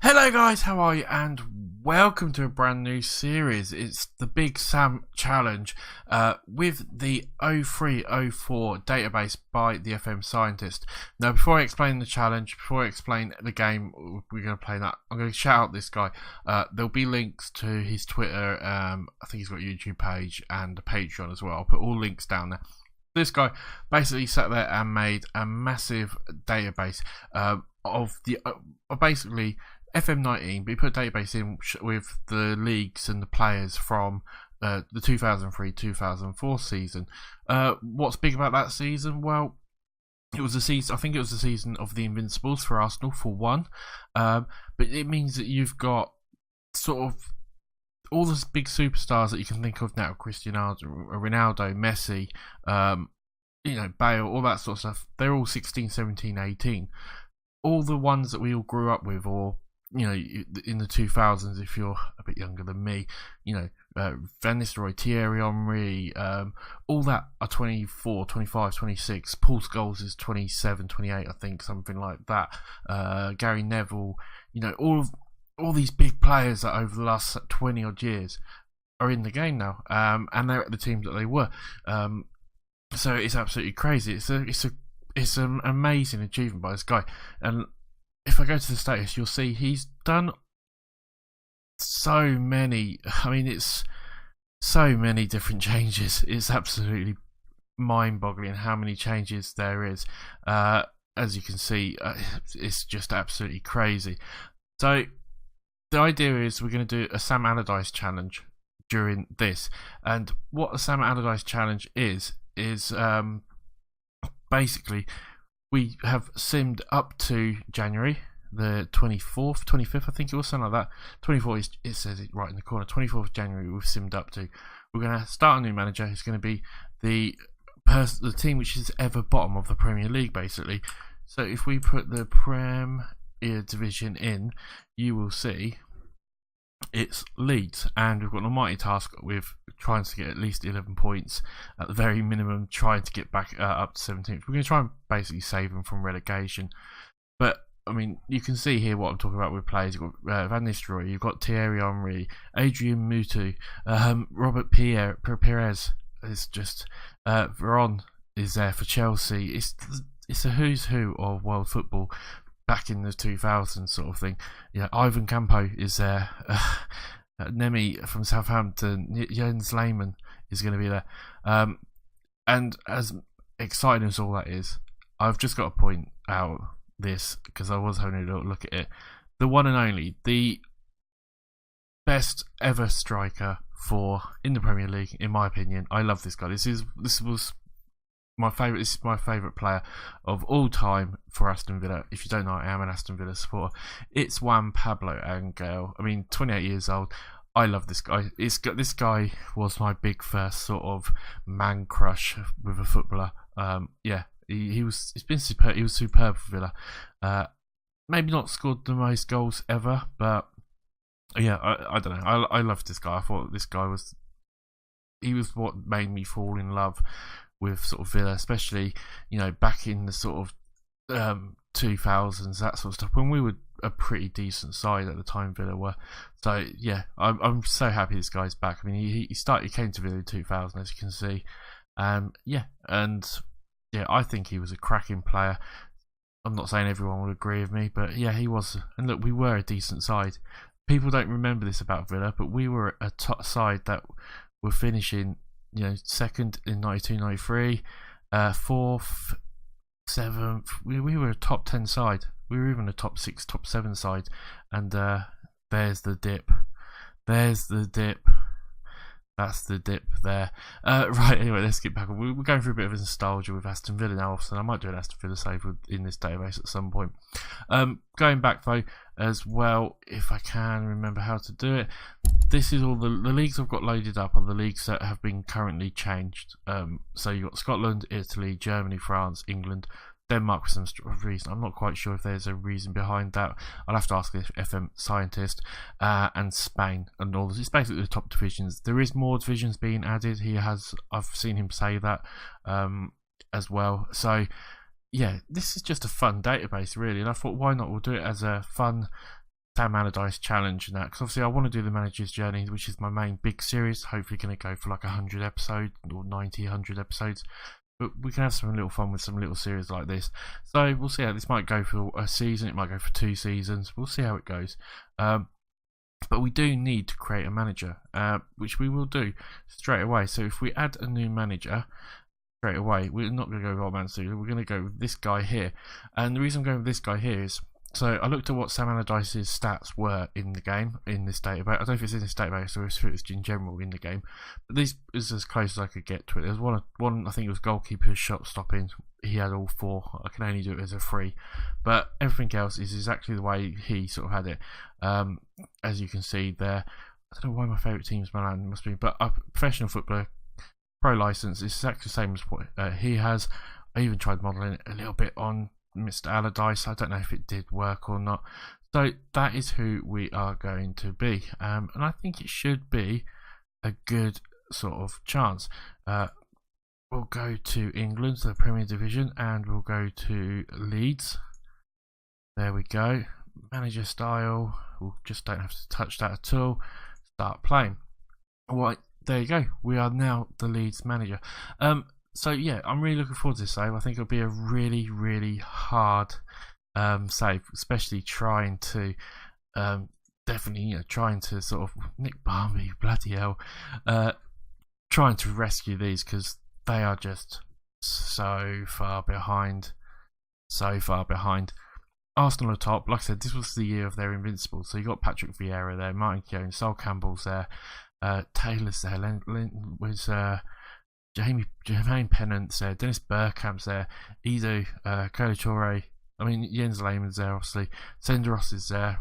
Hello guys, how are you? And welcome to a brand new series. It's the Big Sam Challenge with the 0304 database by the FM scientist. Now before I explain the challenge, before I explain the game we're going to play that, I'm going to shout out this guy. There'll be links to his Twitter, I think he's got a YouTube page and a Patreon as well. I'll put all links down there. This guy basically sat there and made a massive database of basically FM19, but he put a database in with the leagues and the players from the 2003-2004 season. What's big about that season? Well, it was a season. I think it was the season of the Invincibles for Arsenal for one. But it means that you've got sort of all the big superstars that you can think of now: Cristiano Ronaldo, Messi, Bale, all that sort of stuff. They're all 16, 17, 18. All the ones that we all grew up with, or in the 2000s, if you're a bit younger than me, Van Nistelrooy, Thierry Henry, all that are 24, 25, 26. Paul Scholes is 27, 28, I think, something like that. Gary Neville, all these big players that over the last 20 odd years are in the game now, and they're at the teams that they were. So it's absolutely crazy. It's an amazing achievement by this guy. And if I go to the status, you'll see he's done so many. It's so many different changes. It's absolutely mind-boggling how many changes there is. As you can see, it's just absolutely crazy. So the idea is we're going to do a Sam Allardyce challenge during this. And what a Sam Allardyce challenge is basically, we have simmed up to January the 24th, 25th, I think it was, something like that. 24th, it says it right in the corner. 24th of January, we've simmed up to. We're going to start a new manager. It's going to be the team which is ever bottom of the Premier League, basically. So if we put the Premier division in, you will see it's Leeds, and we've got an almighty task with trying to get at least 11 points at the very minimum, trying to get back up to 17th. We're going to try and basically save them from relegation. But you can see here what I'm talking about with players. You've got Van Nistelrooy, you've got Thierry Henry, Adrian Mutu, Robert Perez is just Veron is there for Chelsea. It's a who's who of world football back in the 2000s sort of thing. Ivan Campo is there. Nemi from Southampton, Jens Lehmann is going to be there. And as exciting as all that is, I've just got to point out this, because I was having a little look at it. The one and only, the best ever striker in the Premier League, in my opinion. I love this guy. This was my favourite. This is my favourite player of all time for Aston Villa. If you don't know, I am an Aston Villa supporter. It's Juan Pablo Angel. 28 years old. I love this guy. This guy was my big first sort of man crush with a footballer. He was superb for Villa. Maybe not scored the most goals ever, but yeah, I don't know. I loved this guy. I thought this guy was what made me fall in love with sort of Villa, especially back in the sort of 2000s, that sort of stuff, when we were a pretty decent side at the time. Villa were. So yeah, I'm so happy this guy's back. He came to Villa in 2000, as you can see. I think he was a cracking player. I'm not saying everyone would agree with me, but yeah, he was. And look, we were a decent side. People don't remember this about Villa, but we were a top side that were finishing second in 92-93, fourth, seventh. We were a top 10 side. We were even a top 6, top 7 side. And there's the dip. That's the dip there. Right, anyway, let's get back. We're going through a bit of nostalgia with Aston Villa now, so I might do an Aston Villa save in this database at some point. Going back, though, as well, if I can remember how to do it, this is all the leagues I've got loaded up are the leagues that have been currently changed. So you've got Scotland, Italy, Germany, France, England, Denmark for some reason. I'm not quite sure if there's a reason behind that. I'll have to ask the FM scientist. And Spain and all this. It's basically the top divisions. There is more divisions being added. I've seen him say that as well. So yeah, this is just a fun database, really. And I thought, why not? We'll do it as a fun Sam Allardyce challenge and that, because obviously I want to do the manager's journey, which is my main big series. Hopefully going to go for like 100 episodes or 90, 100 episodes. But we can have some little fun with some little series like this. So we'll see how this might go for a season. It might go for 2 seasons. We'll see how it goes. But we do need to create a manager, which we will do straight away. So if we add a new manager straight away, we're not going to go with Man City. We're going to go with this guy here. And the reason I'm going with this guy here is, so I looked at what Sam Allardyce's stats were in the game, in this database. I don't know if it's in this database or if it's in general in the game, but this is as close as I could get to it. There's one, I think it was goalkeeper, shot stopping. He had all 4. I can only do it as a 3, but everything else is exactly the way he sort of had it. As you can see there, I don't know why my favourite team is Milan, must be, but a professional footballer, pro license, is exactly the same as what he has. I even tried modelling it a little bit on Mr. Allardyce. I don't know if it did work or not. So that is who we are going to be, and I think it should be a good sort of chance. We'll go to England, so the Premier Division, and we'll go to Leeds. There we go. Manager style. We just don't have to touch that at all. Start playing. Alright, there you go. We are now the Leeds manager. So yeah, I'm really looking forward to this save. I think it'll be a really, really hard save, especially trying to definitely, trying to sort of Nick Barmby, bloody hell, trying to rescue these, because they are just so far behind. Arsenal are top. Like I said, this was the year of their invincibles. So you got Patrick Vieira there, Martin Keown, Sol Campbell's there, Taylor's there, Jermaine Pennant's there, Dennis Bergkamp's there, Ido, Kolo Touré, I mean Jens Lehmann's there, obviously, Senderos is there,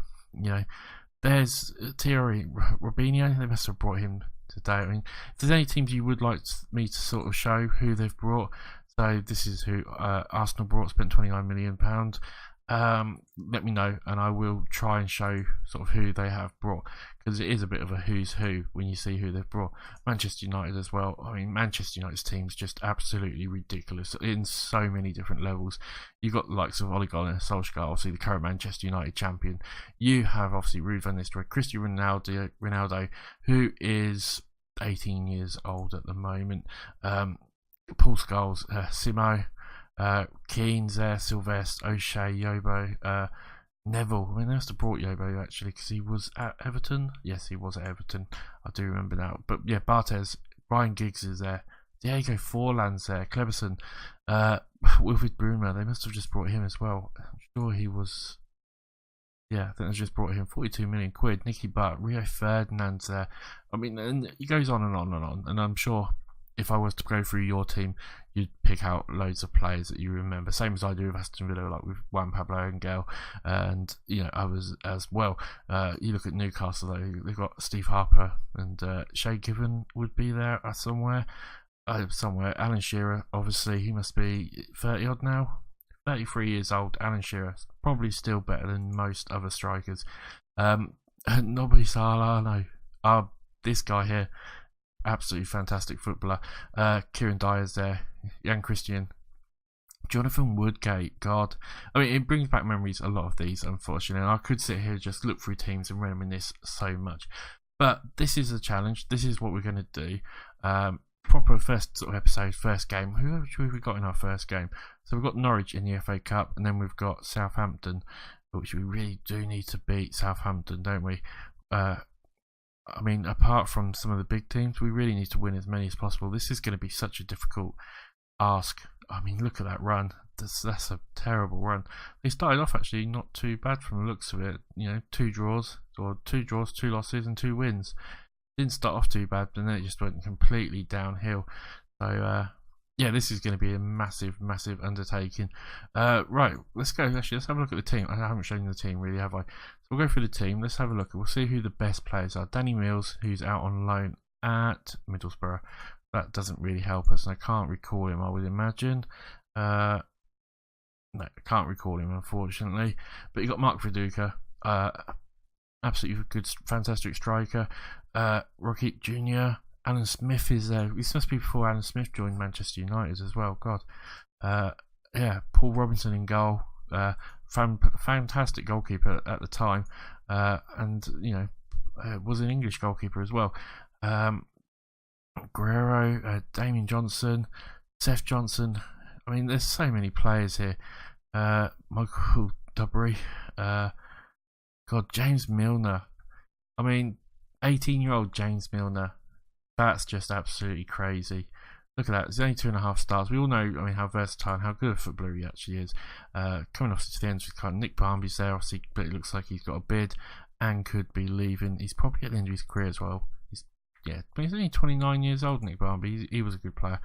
there's Thierry Robinho. They must have brought him today. I mean, if there's any teams you would like me to sort of show who they've brought, so this is who Arsenal brought, spent £29 million. Let me know and I will try and show sort of who they have brought, because it is a bit of a who's who when you see who they've brought. Manchester United as well. I mean, Manchester United's team's just absolutely ridiculous in so many different levels. You've got the likes of Ole Gunnar Solskjaer, obviously the current Manchester United champion. You have obviously Ruud van Nistelrooy, Cristiano Ronaldo, who is 18 years old at the moment. Paul Scholes, Simo, Keane's there, Sylvester, O'Shea, Yobo, Neville. I mean, they must have brought Yobo actually, because he was at Everton. Yes, he was at Everton. I do remember now. But yeah, Barthez, Ryan Giggs is there, Diego Forlan's there, Cleberson, Wilfried Bruma. They must have just brought him as well. I'm sure he was. Yeah, I think they just brought him. 42 million quid. Nicky Butt, Rio Ferdinand's there. I mean, and it goes on and on and on. And I'm sure if I was to go through your team, you'd pick out loads of players that you remember, same as I do with Aston Villa, like with Juan Pablo Angel and others as well. You look at Newcastle though, they've got Steve Harper and Shay Given would be there somewhere. Alan Shearer, obviously, he must be 30 odd now, 33 years old. Alan Shearer, probably still better than most other strikers. Nobody Salah, no, this guy here, absolutely fantastic footballer. Kieran Dyer's there, Jan Christian, Jonathan Woodgate. God, I mean, it brings back memories, a lot of these, unfortunately. And I could sit here just look through teams and reminisce so much, but this is a challenge. This is what we're going to do. Proper first sort of episode, first game. Who have we got in our first game? So we've got Norwich in the FA Cup, and then we've got Southampton, which we really do need to beat Southampton, don't we? I mean, apart from some of the big teams, we really need to win as many as possible. This is going to be such a difficult ask. I mean, look at that run. That's a terrible run. They started off actually not too bad from the looks of it. 2 draws, 2 losses, and 2 wins. Didn't start off too bad, but then it just went completely downhill. So, yeah, this is going to be a massive, massive undertaking. Right, let's go. Actually, let's have a look at the team. I haven't shown you the team, really, have I? So we'll go through the team. Let's have a look. We'll see who the best players are. Danny Mills, who's out on loan at Middlesbrough. That doesn't really help us, and I can't recall him, I would imagine. No, I can't recall him, unfortunately. But you got Mark Viduka, absolutely good, fantastic striker. Rocky Jr., Alan Smith is there. This must be before Alan Smith joined Manchester United as well. God, yeah, Paul Robinson in goal. Fantastic goalkeeper at the time. and was an English goalkeeper as well. Guerrero, Damien Johnson, Seth Johnson. I mean, there's so many players here. Michael Dubry, James Milner. I mean, 18-year-old James Milner. That's just absolutely crazy. Look at that. It's only 2.5 stars. We all know, how versatile and how good a footballer he actually is. Coming off to the end with kind of Nick Barmby's there, obviously, but it looks like he's got a bid and could be leaving. He's probably at the end of his career as well. But he's only 29 years old, Nick Barmby. He was a good player.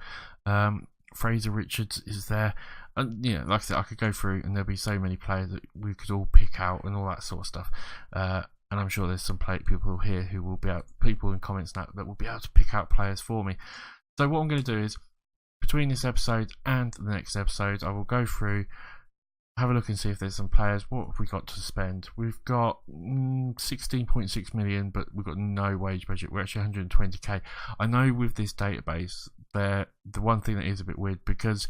Fraser Richards is there. And, like I said, I could go through and there'll be so many players that we could all pick out and all that sort of stuff. And I'm sure there's some people here who will be people in comments now that will be able to pick out players for me. So what I'm going to do is, between this episode and the next episode, I will go through, have a look and see if there's some players. What have we got to spend? We've got 16.6 million, but we've got no wage budget. We're actually 120k. I know with this database, the one thing that is a bit weird, because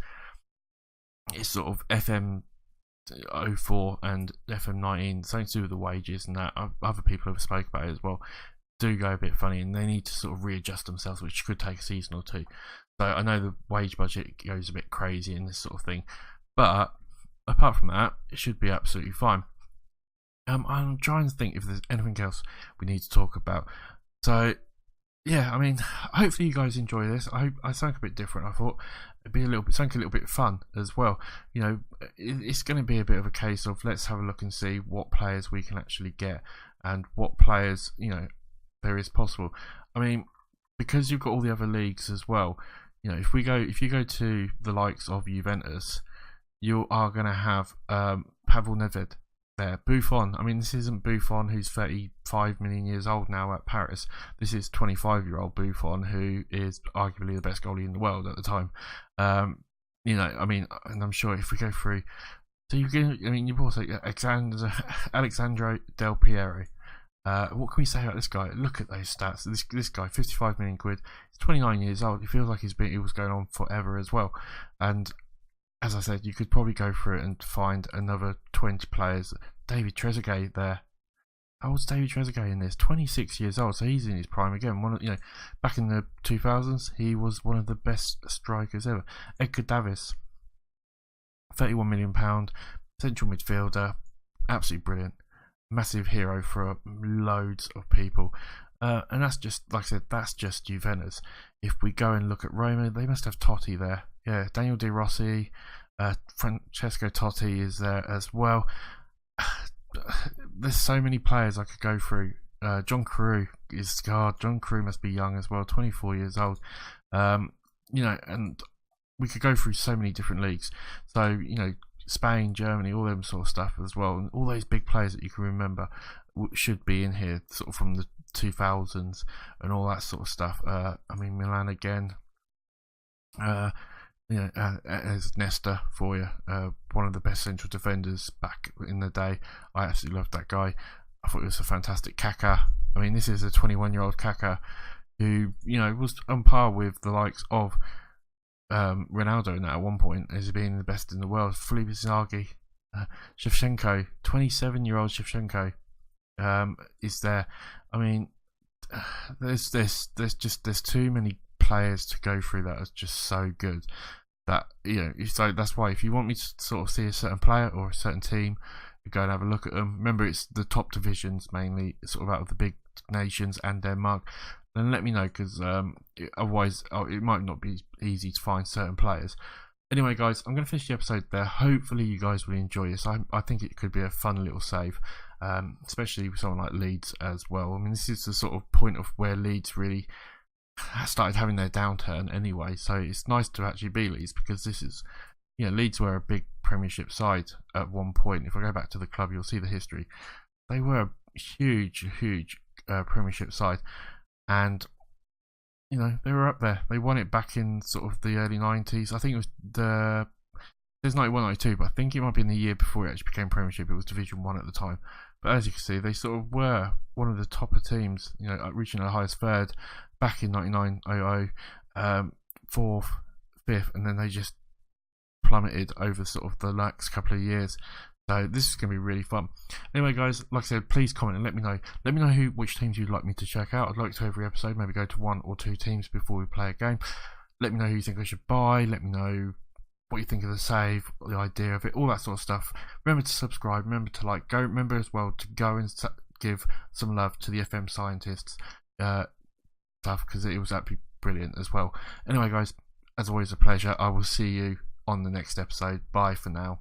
it's sort of FM04 and FM19, something to do with the wages and that. Other people have spoke about it as well. Do go a bit funny, and they need to sort of readjust themselves, which could take a season or two. So I know the wage budget goes a bit crazy in this sort of thing, but apart from that, it should be absolutely fine. I'm trying to think if there's anything else we need to talk about. So yeah, hopefully you guys enjoy this. I sound a bit different. I thought it'd be a little bit fun as well. It's going to be a bit of a case of let's have a look and see what players we can actually get and what players there is possible. Because you've got all the other leagues as well. If you go to the likes of Juventus, you are going to have Pavel Nedved there. Buffon. This isn't Buffon, who's 35 million years old now at Paris. This is 25-year-old Buffon, who is arguably the best goalie in the world at the time. And I'm sure if we go through, so you've also got Alexandro Del Piero. What can we say about this guy? Look at those stats. This guy, 55 million quid. He's 29 years old. He feels like he was going on forever as well. And as I said, you could probably go through it and find another 20 players. David Trezeguet there. How old's David Trezeguet in this? 26 years old, so he's in his prime again. Back in the 2000s, he was one of the best strikers ever. Edgar Davis, £31 million, central midfielder, absolutely brilliant. Massive hero for loads of people, and that's just, like I said, that's just Juventus. If we go and look at Roma, they must have Totti there. Yeah, Daniel De Rossi, Francesco Totti is there as well. There's so many players I could go through. John Carew is scarred. John Carew must be young as well, 24 years old. And we could go through so many different leagues. So Spain, Germany, all them sort of stuff as well, and all those big players that you can remember should be in here, sort of from the 2000s and all that sort of stuff. Milan again, as Nesta for you, one of the best central defenders back in the day. I absolutely loved that guy. I thought he was a fantastic. Kaká. This is a 21-year-old Kaká who was on par with the likes of Ronaldo in that at one point as being the best in the world. Felipe Inzaghi, Shevchenko, 27-year-old Shevchenko is there. There's too many players to go through that are just so good that so that's why if you want me to sort of see a certain player or a certain team, you go and have a look at them. Remember, it's the top divisions mainly, sort of out of the big nations and Denmark. Then let me know, because otherwise it might not be easy to find certain players. Anyway, guys, I'm going to finish the episode there. Hopefully you guys will enjoy this. I think it could be a fun little save, especially with someone like Leeds as well. This is the sort of point of where Leeds really started having their downturn anyway, so it's nice to actually be Leeds, because this is, Leeds were a big Premiership side at one point. If I go back to the club, you'll see the history. They were a huge Premiership side. And they were up there. They won it back in sort of the early 90s. I think it was there's 91, 92, but I think it might be in the year before it actually became Premiership. It was Division 1 at the time. But as you can see, they sort of were one of the topper teams, reaching the highest third back in 99-00, fourth, fifth, and then they just plummeted over sort of the next couple of years. So this is going to be really fun. Anyway, guys, like I said, please comment and let me know. Let me know which teams you'd like me to check out. I'd like to every episode maybe go to 1 or 2 teams before we play a game. Let me know who you think I should buy. Let me know what you think of the save, the idea of it, all that sort of stuff. Remember to subscribe. Remember to like. Remember as well to go and give some love to the FM scientists stuff, because it was absolutely brilliant as well. Anyway, guys, as always, a pleasure. I will see you on the next episode. Bye for now.